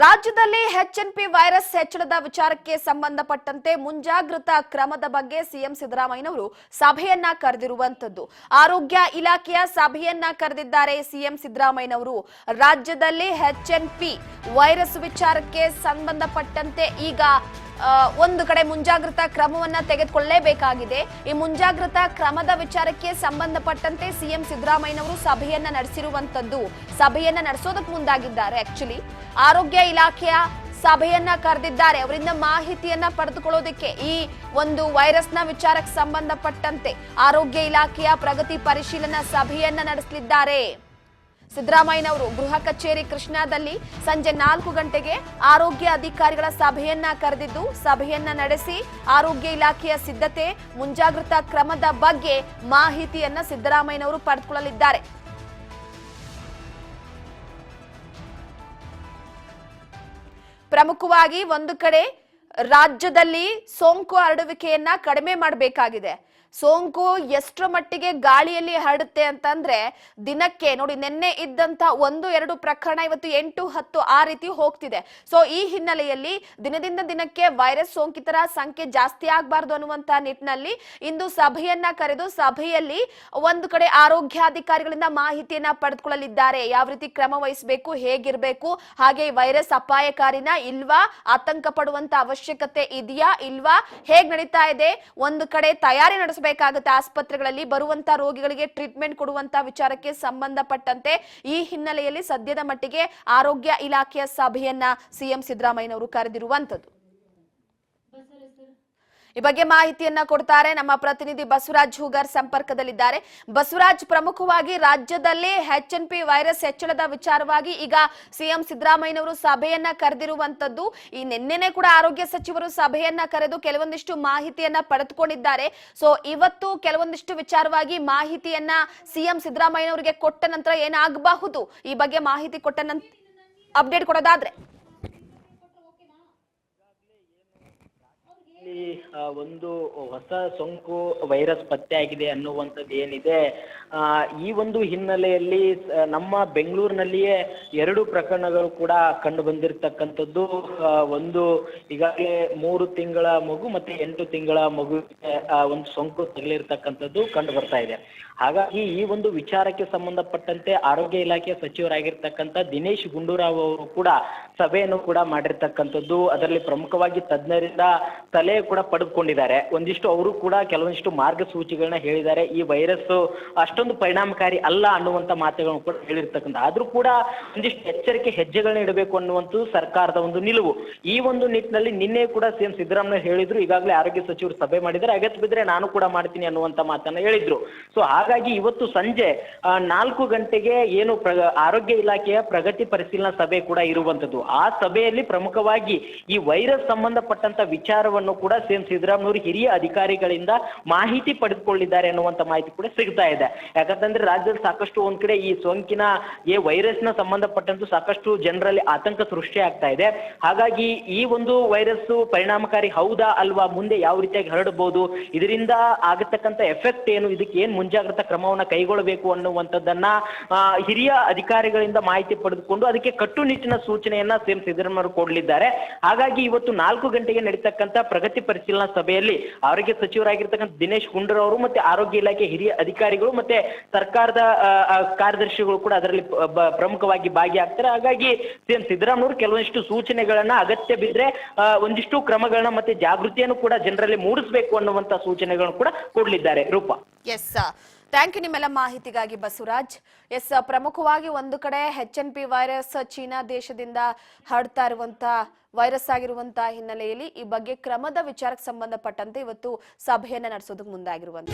ರಾಜ್ಯದಲ್ಲಿ ಎಚ್ಎನ್ಪಿ ವೈರಸ್ ಹೆಚ್ಚಳದ ವಿಚಾರಕ್ಕೆ ಸಂಬಂಧಪಟ್ಟಂತೆ ಮುಂಜಾಗ್ರತಾ ಕ್ರಮದ ಬಗ್ಗೆ ಸಿಎಂ ಸಿದ್ದರಾಮಯ್ಯನವರು ಸಭೆಯನ್ನ ಕರೆದಿರುವಂತದ್ದು. ಆರೋಗ್ಯ ಇಲಾಖೆಯ ಸಭೆಯನ್ನ ಕರೆದಿದ್ದಾರೆ ಸಿಎಂ ಸಿದ್ದರಾಮಯ್ಯನವರು. ರಾಜ್ಯದಲ್ಲಿ ಎಚ್ಎನ್ಪಿ ವೈರಸ್ ವಿಚಾರಕ್ಕೆ ಸಂಬಂಧಪಟ್ಟಂತೆ ಈಗ ಒಂದು ಕಡೆ ಮುಂಜಾಗ್ರತಾ ಕ್ರಮವನ್ನ ತೆಗೆದುಕೊಳ್ಳಲೇಬೇಕಾಗಿದೆ. ಈ ಮುಂಜಾಗ್ರತಾ ಕ್ರಮದ ವಿಚಾರಕ್ಕೆ ಸಂಬಂಧಪಟ್ಟಂತೆ ಸಿಎಂ ಸಿದ್ದರಾಮಯ್ಯನವರು ಸಭೆಯನ್ನ ನಡೆಸಿರುವಂತದ್ದು. ಸಭೆಯನ್ನ ನಡೆಸೋದಕ್ಕೆ ಮುಂದಾಗಿದ್ದಾರೆ. ಆಕ್ಚುಲಿ ಆರೋಗ್ಯ ಇಲಾಖೆಯ ಸಭೆಯನ್ನ ಕರೆದಿದ್ದಾರೆ. ಅವರಿಂದ ಮಾಹಿತಿಯನ್ನ ಪಡೆದುಕೊಳ್ಳೋದಕ್ಕೆ ಈ ಒಂದು ವೈರಸ್ನ ವಿಚಾರಕ್ಕೆ ಸಂಬಂಧಪಟ್ಟಂತೆ ಆರೋಗ್ಯ ಇಲಾಖೆಯ ಪ್ರಗತಿ ಪರಿಶೀಲನಾ ಸಭೆಯನ್ನ ನಡೆಸಲಿದ್ದಾರೆ. ಸಿದ್ದರಾಮಯ್ಯನವರು ಗೃಹ ಕಚೇರಿ ಕೃಷ್ಣಾದಲ್ಲಿ ಸಂಜೆ 4 ಗಂಟೆಗೆ ಆರೋಗ್ಯ ಅಧಿಕಾರಿಗಳ ಸಭೆಯನ್ನ ಕರೆದಿದ್ದು, ಸಭೆಯನ್ನ ನಡೆಸಿ ಆರೋಗ್ಯ ಇಲಾಖೆಯ ಸಿದ್ಧತೆ, ಮುಂಜಾಗ್ರತಾ ಕ್ರಮದ ಬಗ್ಗೆ ಮಾಹಿತಿಯನ್ನ ಸಿದ್ದರಾಮಯ್ಯನವರು ಪಡೆದುಕೊಳ್ಳಲಿದ್ದಾರೆ. ಪ್ರಮುಖವಾಗಿ ಒಂದು ಕಡೆ ರಾಜ್ಯದಲ್ಲಿ ಸೋಂಕು ಹರಡುವಿಕೆಯನ್ನ ಕಡಿಮೆ ಮಾಡಬೇಕಾಗಿದೆ. ಸೋಂಕು ಎಷ್ಟರ ಮಟ್ಟಿಗೆ ಗಾಳಿಯಲ್ಲಿ ಹರಡುತ್ತೆ ಅಂತಂದ್ರೆ ದಿನಕ್ಕೆ ನೋಡಿ, ನಿನ್ನೆ ಇದ್ದಂತ 1-2 ಪ್ರಕರಣ ಇವತ್ತು 8-10 ಆ ರೀತಿ ಹೋಗ್ತಿದೆ. ಸೊ ಈ ಹಿನ್ನೆಲೆಯಲ್ಲಿ ದಿನದಿಂದ ದಿನಕ್ಕೆ ವೈರಸ್ ಸೋಂಕಿತರ ಸಂಖ್ಯೆ ಜಾಸ್ತಿ ಆಗಬಾರ್ದು ಅನ್ನುವಂತ ನಿಟ್ಟಿನಲ್ಲಿ ಇಂದು ಸಭೆಯನ್ನ ಕರೆದು ಸಭೆಯಲ್ಲಿ ಒಂದು ಕಡೆ ಆರೋಗ್ಯಾಧಿಕಾರಿಗಳಿಂದ ಮಾಹಿತಿಯನ್ನ ಪಡೆದುಕೊಳ್ಳಲಿದ್ದಾರೆ. ಯಾವ ರೀತಿ ಕ್ರಮ ವಹಿಸಬೇಕು, ಹೇಗಿರ್ಬೇಕು, ಹಾಗೆ ವೈರಸ್ ಅಪಾಯಕಾರಿನ ಇಲ್ವಾ, ಆತಂಕ ಪಡುವಂತ ಅವಶ್ಯಕತೆ ಇದೆಯಾ ಇಲ್ವಾ, ಹೇಗ್ ನಡೀತಾ ಇದೆ, ಒಂದು ಕಡೆ ತಯಾರಿ ಬೇಕಾಗುತ್ತೆ. ಆಸ್ಪತ್ರೆಗಳಲ್ಲಿ ಬರುವಂತ ರೋಗಿಗಳಿಗೆ ಟ್ರೀಟ್ಮೆಂಟ್ ಕೊಡುವಂತ ವಿಚಾರಕ್ಕೆ ಸಂಬಂಧಪಟ್ಟಂತೆ ಈ ಹಿನ್ನೆಲೆಯಲ್ಲಿ ಸದ್ಯದ ಮಟ್ಟಿಗೆ ಆರೋಗ್ಯ ಇಲಾಖೆಯ ಸಭೆಯನ್ನ ಸಿಎಂ ಸಿದ್ದರಾಮಯ್ಯನವರು ಕರೆದಿರುವಂತದ್ದು. ಈ ಬಗ್ಗೆ ಮಾಹಿತಿಯನ್ನ ಕೊಡ್ತಾರೆ ನಮ್ಮ ಪ್ರತಿನಿಧಿ ಬಸವರಾಜ್ ಹೂಗಾರ್ ಸಂಪರ್ಕದಲ್ಲಿದ್ದಾರೆ. ಬಸವರಾಜ್, ಪ್ರಮುಖವಾಗಿ ರಾಜ್ಯದಲ್ಲಿ ಎಚ್ಎನ್ಪಿ ವೈರಸ್ ಹೆಚ್ಚಳದ ವಿಚಾರವಾಗಿ ಈಗ ಸಿಎಂ ಸಿದ್ದರಾಮಯ್ಯನವರು ಸಭೆಯನ್ನ ಕರೆದಿರುವಂತದ್ದು. ಈ ನಿನ್ನೆನೆ ಕೂಡ ಆರೋಗ್ಯ ಸಚಿವರು ಸಭೆಯನ್ನ ಕರೆದು ಕೆಲವೊಂದಿಷ್ಟು ಮಾಹಿತಿಯನ್ನ ಪಡೆದುಕೊಂಡಿದ್ದಾರೆ. ಸೊ ಇವತ್ತು ಕೆಲವೊಂದಿಷ್ಟು ವಿಚಾರವಾಗಿ ಮಾಹಿತಿಯನ್ನ ಸಿಎಂ ಸಿದ್ದರಾಮಯ್ಯನವರಿಗೆ ಕೊಟ್ಟ ನಂತರ ಏನಾಗಬಹುದು, ಈ ಬಗ್ಗೆ ಮಾಹಿತಿ ಕೊಟ್ಟ ನಂತರ ಅಪ್ಡೇಟ್ ಕೊಡೋದಾದ್ರೆ? ಒಂದು ಹೊಸ ಸೋಂಕು ವೈರಸ್ ಪತ್ತೆ ಆಗಿದೆ ಅನ್ನುವಂಥದ್ದು ಏನಿದೆ, ಈ ಒಂದು ಹಿನ್ನೆಲೆಯಲ್ಲಿ ನಮ್ಮ ಬೆಂಗಳೂರಿನಲ್ಲಿಯೇ 2 ಪ್ರಕರಣಗಳು ಕೂಡ ಕಂಡು ಬಂದಿರತಕ್ಕಂಥದ್ದು. ಒಂದು ಈಗಾಗಲೇ 3 ತಿಂಗಳ ಮಗು ಮತ್ತೆ 8 ತಿಂಗಳ ಮಗುವಿಗೆ ಒಂದು ಸೋಂಕು ತಗುಲಿರ್ತಕ್ಕಂಥದ್ದು ಕಂಡು ಬರ್ತಾ ಇದೆ. ಹಾಗಾಗಿ ಈ ಒಂದು ವಿಚಾರಕ್ಕೆ ಸಂಬಂಧಪಟ್ಟಂತೆ ಆರೋಗ್ಯ ಇಲಾಖೆಯ ಸಚಿವರಾಗಿರ್ತಕ್ಕಂಥ ದಿನೇಶ್ ಗುಂಡೂರಾವ್ ಅವರು ಕೂಡ ಸಭೆಯನ್ನು ಕೂಡ ಮಾಡಿರ್ತಕ್ಕಂಥದ್ದು. ಅದರಲ್ಲಿ ಪ್ರಮುಖವಾಗಿ ತಜ್ಞರಿಂದ ಸಲಹೆ ಕೂಡ ಪಡೆದುಕೊಂಡಿದ್ದಾರೆ. ಒಂದಿಷ್ಟು ಅವರು ಕೂಡ ಕೆಲವೊಂದಿಷ್ಟು ಮಾರ್ಗಸೂಚಿಗಳನ್ನ ಹೇಳಿದ್ದಾರೆ. ಈ ವೈರಸ್ ಅಷ್ಟೊಂದು ಪರಿಣಾಮಕಾರಿ ಅಲ್ಲ ಅನ್ನುವಂಥ ಮಾತುಗಳನ್ನು ಕೂಡ ಹೇಳಿರ್ತಕ್ಕಂಥ, ಆದ್ರೂ ಕೂಡ ಒಂದಿಷ್ಟು ಎಚ್ಚರಿಕೆ ಹೆಜ್ಜೆಗಳನ್ನ ಇಡಬೇಕು ಅನ್ನುವಂಥದ್ದು ಸರ್ಕಾರದ ಒಂದು ನಿಲುವು. ಈ ಒಂದು ನಿಟ್ಟಿನಲ್ಲಿ ನಿನ್ನೆ ಕೂಡ ಸಿಎಂ ಸಿದ್ದರಾಮಯ್ಯ ಹೇಳಿದ್ರು, ಈಗಾಗಲೇ ಆರೋಗ್ಯ ಸಚಿವರು ಸಭೆ ಮಾಡಿದ್ದಾರೆ, ಅಗತ್ಯ ಬಿದ್ರೆ ನಾನು ಕೂಡ ಮಾಡ್ತೀನಿ ಅನ್ನುವಂಥ ಮಾತನ್ನ ಹೇಳಿದ್ರು. ಸೊ ಹಾಗಾಗಿ ಇವತ್ತು ಸಂಜೆ 4 ಗಂಟೆಗೆ ಏನು ಆರೋಗ್ಯ ಇಲಾಖೆಯ ಪ್ರಗತಿ ಪರಿಶೀಲನಾ ಸಭೆ ಕೂಡ ಇರುವಂತದ್ದು. ಆ ಸಭೆಯಲ್ಲಿ ಪ್ರಮುಖವಾಗಿ ಈ ವೈರಸ್ ಸಂಬಂಧಪಟ್ಟಂತ ವಿಚಾರವನ್ನು ಕೂಡ ಸಿಎಂ ಸಿದ್ದರಾಮಯ್ಯವರು ಹಿರಿಯ ಅಧಿಕಾರಿಗಳಿಂದ ಮಾಹಿತಿ ಪಡೆದುಕೊಳ್ಳಿದ್ದಾರೆ ಅನ್ನುವಂತ ಮಾಹಿತಿ ಕೂಡ ಸಿಗ್ತಾ ಇದೆ. ಯಾಕಂತಂದ್ರೆ ರಾಜ್ಯದಲ್ಲಿ ಸಾಕಷ್ಟು ಒಂದ್ ಕಡೆ ಈ ಸೋಂಕಿನ ವೈರಸ್ ನ ಸಂಬಂಧಪಟ್ಟಂತೂ ಸಾಕಷ್ಟು ಜನರಲ್ಲಿ ಆತಂಕ ಸೃಷ್ಟಿ ಆಗ್ತಾ ಇದೆ. ಹಾಗಾಗಿ ಈ ಒಂದು ವೈರಸ್ ಪರಿಣಾಮಕಾರಿ ಹೌದಾ ಅಲ್ವಾ, ಮುಂದೆ ಯಾವ ರೀತಿಯಾಗಿ ಹರಡಬಹುದು, ಇದರಿಂದ ಆಗತಕ್ಕಂತ ಎಫೆಕ್ಟ್ ಏನು, ಇದಕ್ಕೆ ಏನ್ ಮುಂಜಾಗ್ರತಾ ಕ್ರಮವನ್ನ ಕೈಗೊಳ್ಳಬೇಕು ಅನ್ನುವಂಥದ್ದನ್ನ ಹಿರಿಯ ಅಧಿಕಾರಿಗಳಿಂದ ಮಾಹಿತಿ ಪಡೆದುಕೊಂಡು ಅದಕ್ಕೆ ಕಟ್ಟುನಿಟ್ಟಿನ ಸೂಚನೆಯನ್ನ ಸಿಎಂ ಸಿದ್ದರಾಮಯ್ಯ ಕೊಡಲಿದ್ದಾರೆ. ಹಾಗಾಗಿ ಇವತ್ತು 4 ಗಂಟೆಗೆ ನಡೀತಕ್ಕಂಥ ಪ್ರಗತಿ ಪರಿಶೀಲನಾ ಸಭೆಯಲ್ಲಿ ಆರೋಗ್ಯ ಸಚಿವರಾಗಿರ್ತಕ್ಕಂಥ ದಿನೇಶ್ ಗುಂಡೂರಾವ್ ಅವರು ಮತ್ತೆ ಆರೋಗ್ಯ ಇಲಾಖೆ ಹಿರಿಯ ಅಧಿಕಾರಿಗಳು ಮತ್ತೆ ಸರ್ಕಾರದ ಕಾರ್ಯದರ್ಶಿಗಳು ಕೂಡ ಅದರಲ್ಲಿ ಪ್ರಮುಖವಾಗಿ ಭಾಗಿಯಾಗ್ತಾರೆ. ಹಾಗಾಗಿ ಸಿಎಂ ಸಿದ್ದರಾಮಯ್ಯ ಕೆಲವೊಂದಿಷ್ಟು ಸೂಚನೆಗಳನ್ನ ಅಗತ್ಯ ಬಿದ್ರೆ ಒಂದಿಷ್ಟು ಕ್ರಮಗಳನ್ನ ಮತ್ತೆ ಜಾಗೃತಿಯನ್ನು ಕೂಡ ಜನರಲ್ಲಿ ಮೂಡಿಸಬೇಕು ಅನ್ನುವಂತ ಸೂಚನೆಗಳನ್ನು ಕೂಡ ಕೊಡಲಿದ್ದಾರೆ. ರೂಪಾ, ಎಸ್, ಥ್ಯಾಂಕ್ ಯು ನಿಮ್ಮೆಲ್ಲ ಮಾಹಿತಿಗಾಗಿ ಬಸವರಾಜ್. ಎಸ್, ಪ್ರಮುಖವಾಗಿ ಒಂದು ಕಡೆ ಎಚ್ಎನ್ಪಿ ವೈರಸ್ ಚೀನಾ ದೇಶದಿಂದ ಹರಡ್ತಾ ಇರುವಂತ ವೈರಸ್ ಆಗಿರುವಂತಹ ಹಿನ್ನೆಲೆಯಲ್ಲಿ ಈ ಬಗ್ಗೆ ಕ್ರಮದ ವಿಚಾರಕ್ಕೆ ಸಂಬಂಧಪಟ್ಟಂತೆ ಇವತ್ತು ಸಭೆಯನ್ನ ನಡೆಸೋದಕ್ಕೆ ಮುಂದಾಗಿರುವಂತ